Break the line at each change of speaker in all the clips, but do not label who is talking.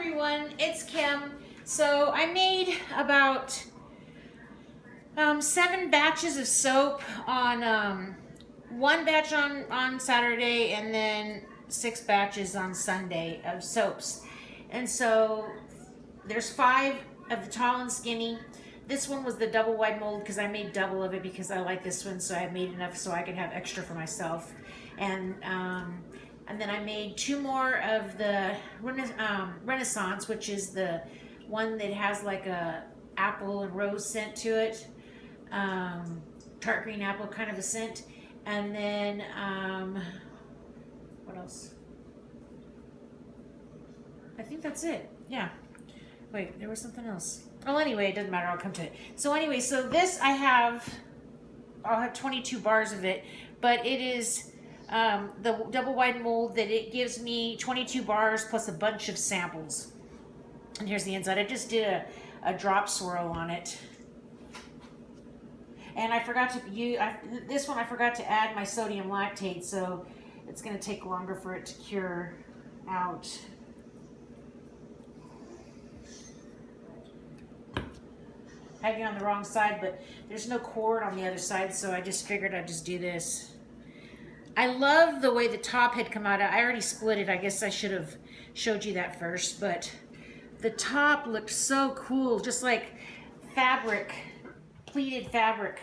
everyone, it's Kim. So I made about 7 batches of soap on one batch on Saturday and then 6 batches on Sunday of soaps. And so there's 5 of the tall and skinny. This one was the double wide mold because I made double of it because I like this one, so I made enough so I could have extra for myself. And then I made 2 more of the Renaissance, which is the one that has like a apple and rose scent to it, tart green apple kind of a scent. And then what else? I think that's it. Yeah. Wait, there was something else. Oh, anyway, it doesn't matter. I'll come to it. So anyway, so this I'll have 22 bars of it, but it is the double wide mold that it gives me 22 bars plus a bunch of samples. And here's the inside. I just did a drop swirl on it. And I forgot to this one I forgot to add my sodium lactate, so it's going to take longer for it to cure out. I had it on the wrong side, but there's no cord on the other side, so I just figured I'd just do this. I love the way the top had come out. I already split it. I guess I should have showed you that first, but the top looked so cool, just like fabric, pleated fabric.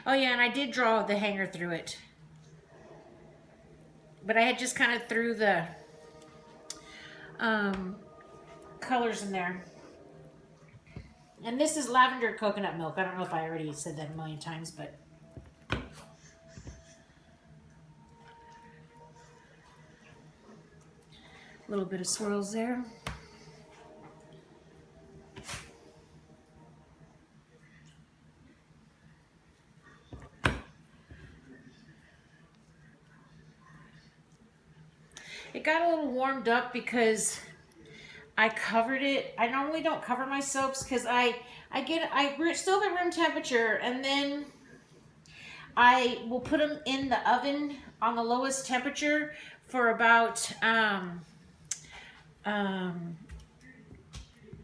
Oh yeah, and I did draw the hanger through it. But I had just kind of threw the colors in there. And this is lavender coconut milk. I don't know if I already said that a million times, but a little bit of swirls there. It got a little warmed up because I covered it. I normally don't cover my soaps because I still get room temperature, and then I will put them in the oven on the lowest temperature for about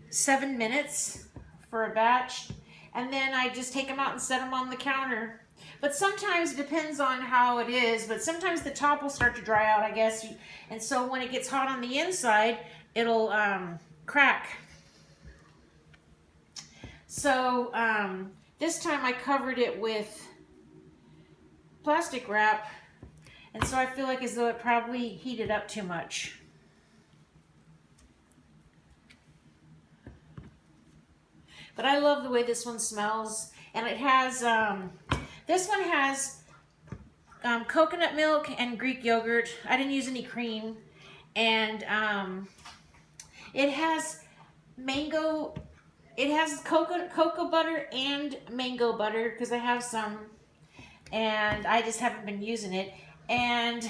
7 minutes for a batch, and then I just take them out and set them on the counter. But sometimes it depends on how it is, but sometimes the top will start to dry out, I guess, and so when it gets hot on the inside, it'll crack. So this time I covered it with plastic wrap, and so I feel like as though it probably heated up too much. But I love the way this one smells, and it has this one has coconut milk and Greek yogurt. I didn't use any cream, and it has mango. It has cocoa butter and mango butter because I have some, and I just haven't been using it. And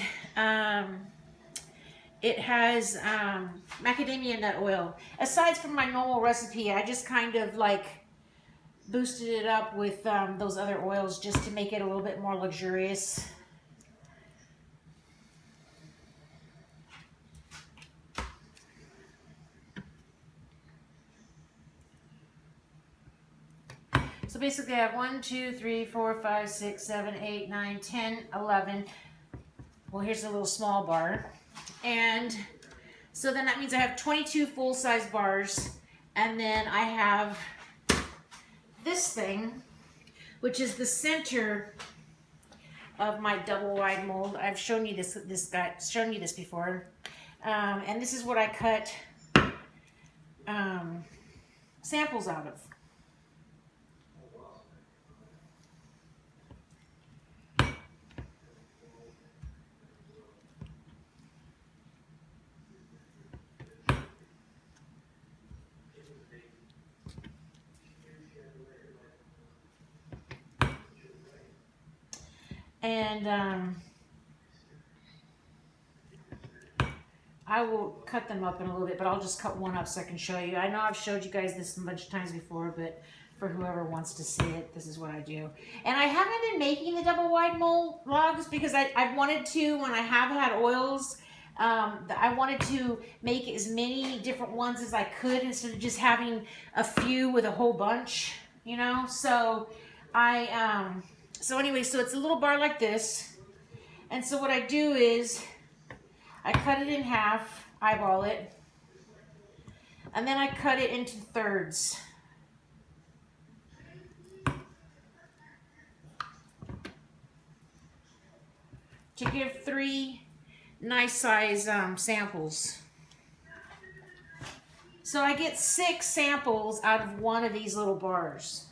it has macadamia nut oil. Aside from my normal recipe, I just kind of like boosted it up with those other oils just to make it a little bit more luxurious. So basically I have 1, 2, 3, 4, 5, 6, 7, 8, 9, 10, 11. Well, here's a little small bar. And so then that means I have 22 full-size bars. And then I have this thing, which is the center of my double wide mold. I've shown you this before. And this is what I cut samples out of. And I will cut them up in a little bit, but I'll just cut one up so I can show you. I know I've showed you guys this a bunch of times before, but for whoever wants to see it. This is what I do. And I haven't been making the double wide mold logs because I wanted to, when I have had oils, I wanted to make as many different ones as I could instead of just having a few with a whole bunch, you know? So so anyway, so it's a little bar like this. And so what I do is I cut it in half, eyeball it, and then I cut it into thirds. To give 3 nice size samples. So I get 6 samples out of one of these little bars.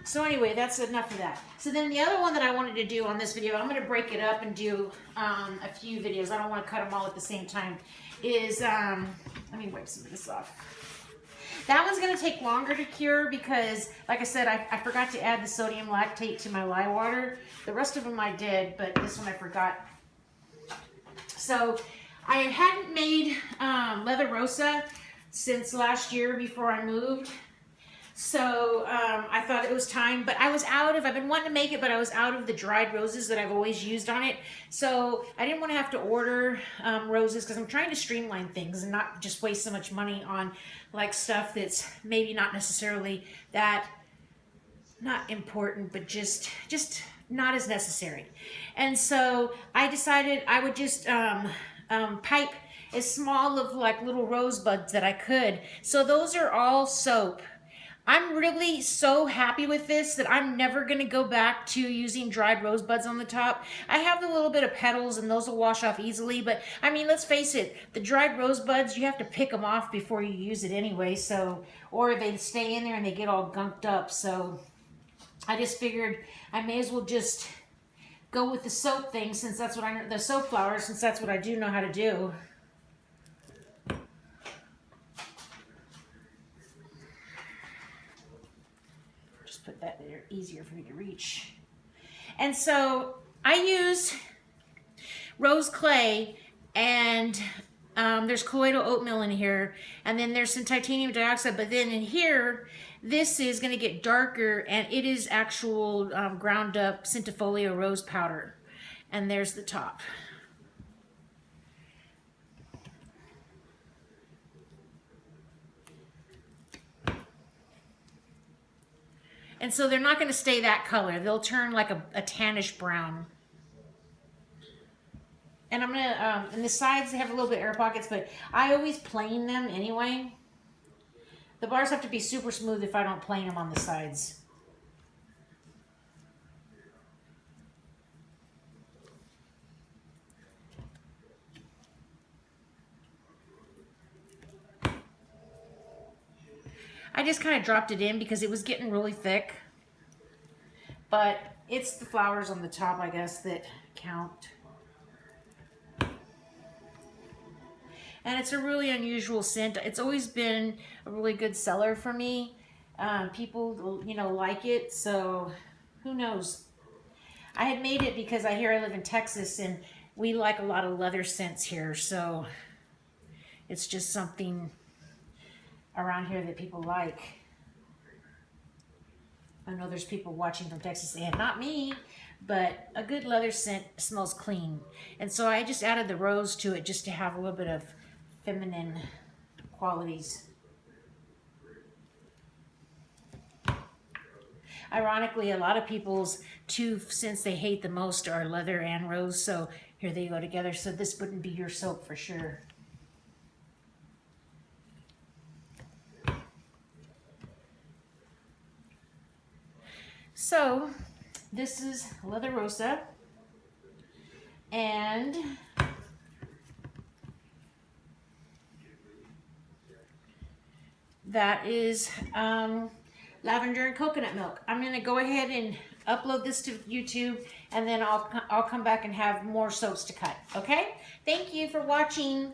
So anyway, that's enough of that. So then the other one that I wanted to do on this video, I'm going to break it up and do a few videos. I don't want to cut them all at the same time. Is, let me wipe some of this off. That one's going to take longer to cure because, like I said, I forgot to add the sodium lactate to my lye water. The rest of them I did, but this one I forgot. So I hadn't made Leather Rosa since last year before I moved. So I thought it was time, but I was out of, I've been wanting to make it, but I was out of the dried roses that I've always used on it. So I didn't want to have to order roses because I'm trying to streamline things and not just waste so much money on like stuff that's maybe not necessarily that, not important, but just not as necessary. And so I decided I would just pipe as small of like little rosebuds that I could. So those are all soap. I'm really so happy with this that I'm never going to go back to using dried rosebuds on the top. I have the little bit of petals and those will wash off easily, but I mean, let's face it, the dried rosebuds, you have to pick them off before you use it anyway, so, or they stay in there and they get all gunked up, so I just figured I may as well just go with the soap thing since that's what the soap flowers, since that's what I do know how to do. Put that there, easier for me to reach. And so I use rose clay, and there's colloidal oatmeal in here, and then there's some titanium dioxide, but then in here, this is going to get darker, and it is actual ground up centifolio rose powder. And there's the top. And so they're not going to stay that color. They'll turn like a tannish brown. And I'm going to, and the sides, they have a little bit of air pockets, but I always plane them anyway. The bars have to be super smooth if I don't plane them on the sides. I just kind of dropped it in because it was getting really thick. But it's the flowers on the top, I guess, that count. And it's a really unusual scent. It's always been a really good seller for me. People, you know, like it, so who knows? I had made it because I live in Texas and we like a lot of leather scents here, so it's just something around here that people like. I know there's people watching from Texas and not me, but a good leather scent smells clean. And so I just added the rose to it just to have a little bit of feminine qualities. Ironically, a lot of people's two scents they hate the most are leather and rose, so here they go together. So this wouldn't be your soap for sure. So this is Leather Rosa, and that is lavender and coconut milk. I'm going to go ahead and upload this to YouTube, and then I'll come back and have more soaps to cut. Okay? Thank you for watching.